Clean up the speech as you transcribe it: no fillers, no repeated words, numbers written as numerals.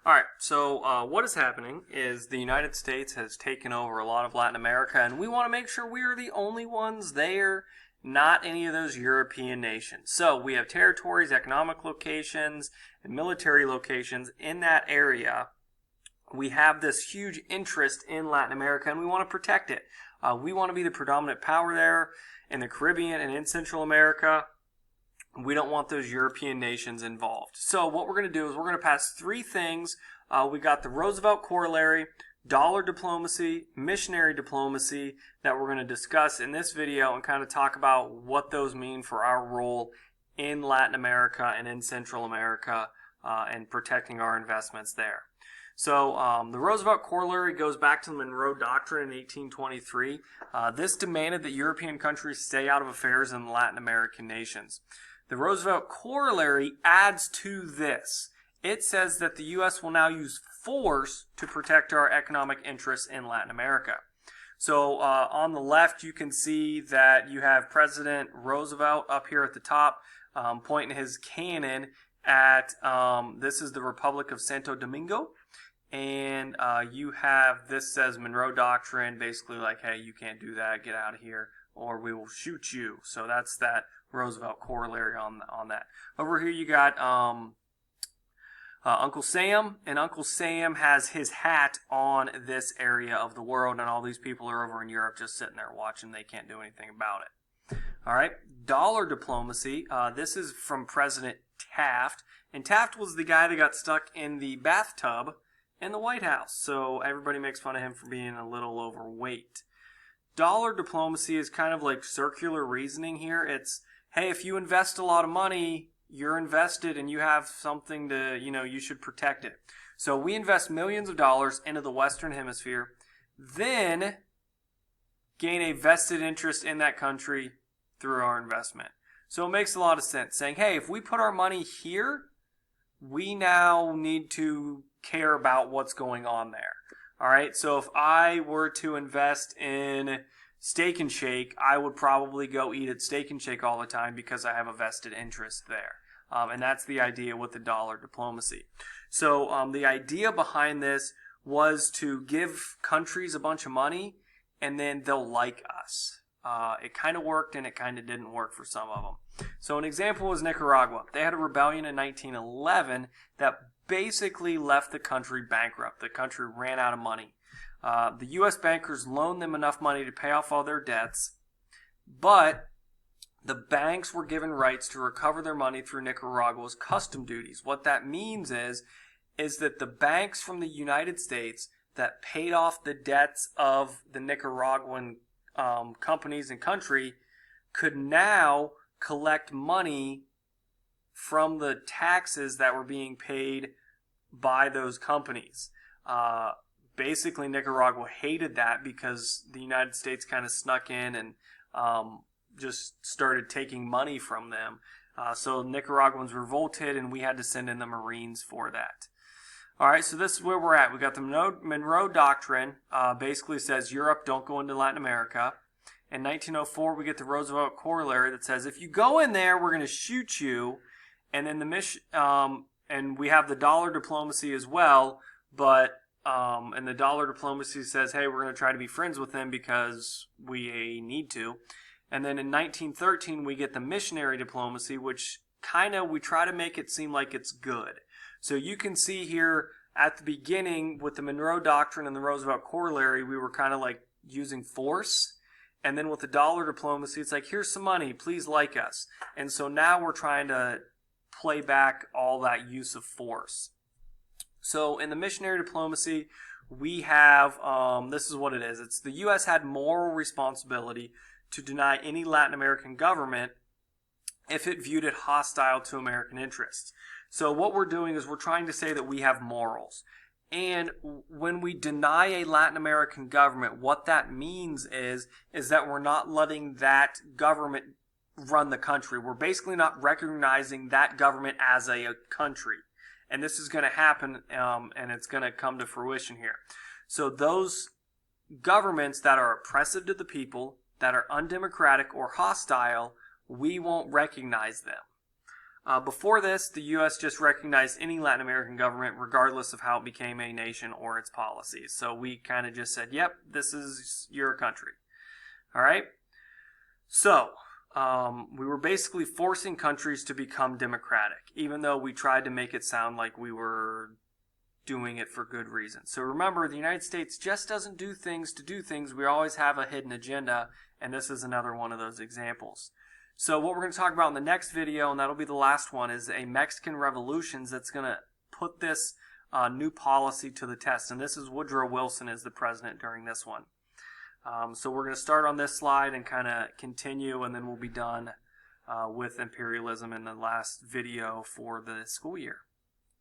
All right, so what is happening is the United States has taken over a lot of Latin America, and we want to make sure we are the only ones there, not any of those European nations. So we have territories, economic locations, and military locations in that area. We have this huge interest in Latin America, and we want to protect it. We want to be the predominant power there in the Caribbean and in Central America. We don't want those European nations involved. So what we're going to do is we're going to pass three things. We got the Roosevelt Corollary, dollar diplomacy, missionary diplomacy that we're going to discuss in this video and kind of talk about what those mean for our role in Latin America and in Central America and protecting our investments there. So the Roosevelt Corollary goes back to the Monroe Doctrine in 1823. This demanded that European countries stay out of affairs in Latin American nations. The Roosevelt Corollary adds to this. It says that the U.S. will now use force to protect our economic interests in Latin America. So on the left, you can see that you have President Roosevelt up here at the top pointing his cannon at, this is the Republic of Santo Domingo. And you have, this says Monroe Doctrine, basically like, hey, you can't do that, get out of here, or we will shoot you. So that's that Roosevelt Corollary on that. Over here you got Uncle Sam, and Uncle Sam has his hat on this area of the world, and all these people are over in Europe just sitting there watching. They can't do anything about it. All right, dollar diplomacy. This is from President Taft, and Taft was the guy that got stuck in the bathtub in the White House, so everybody makes fun of him for being a little overweight. Dollar diplomacy is kind of like circular reasoning here. It's, hey, if you invest a lot of money, you're invested and you have something to, you should protect it. So we invest millions of dollars into the Western Hemisphere, then gain a vested interest in that country through our investment. So it makes a lot of sense saying, hey, if we put our money here, we now need to care about what's going on there. All right, so if I were to invest in Steak and Shake, I would probably go eat at Steak and Shake all the time because I have a vested interest there. And that's the idea with the dollar diplomacy. So the idea behind this was to give countries a bunch of money and then they'll like us. It kind of worked and it kind of didn't work for some of them. So an example was Nicaragua. They had a rebellion in 1911 that basically left the country bankrupt. The country ran out of money. The U.S. bankers loaned them enough money to pay off all their debts, but the banks were given rights to recover their money through Nicaragua's custom duties. What that means is that the banks from the United States that paid off the debts of the Nicaraguan companies and country could now collect money from the taxes that were being paid by those companies. Basically, Nicaragua hated that because the United States kind of snuck in and just started taking money from them. So Nicaraguans revolted, and we had to send in the Marines for that. All right, so this is where we're at. We got the Monroe Doctrine, basically says Europe, don't go into Latin America. In 1904, we get the Roosevelt Corollary that says if you go in there, we're going to shoot you. And then and we have the dollar diplomacy as well, but and the dollar diplomacy says, hey, we're going to try to be friends with them because we need to. And then in 1913, we get the missionary diplomacy, which we try to make it seem like it's good. So you can see here at the beginning with the Monroe Doctrine and the Roosevelt Corollary, we were kind of like using force. And then with the dollar diplomacy, it's like, here's some money, please like us. And so now we're trying to play back all that use of force. So in the missionary diplomacy, we have, this is what it is. It's the U.S. had moral responsibility to deny any Latin American government if it viewed it hostile to American interests. So what we're doing is we're trying to say that we have morals. And when we deny a Latin American government, what that means is that we're not letting that government run the country. We're basically not recognizing that government as a country. And this is going to happen, and it's going to come to fruition here. So those governments that are oppressive to the people, that are undemocratic or hostile, we won't recognize them. Before this, the U.S. just recognized any Latin American government regardless of how it became a nation or its policies. So we kind of just said, yep, this is your country. All right? So we were basically forcing countries to become democratic, even though we tried to make it sound like we were doing it for good reason. So remember, the United States just doesn't do things to do things. We always have a hidden agenda, and this is another one of those examples. So what we're going to talk about in the next video, and that'll be the last one, is a Mexican revolution that's going to put this new policy to the test. And this is Woodrow Wilson as the president during this one. So we're going to start on this slide and kind of continue, and then we'll be done with imperialism in the last video for the school year.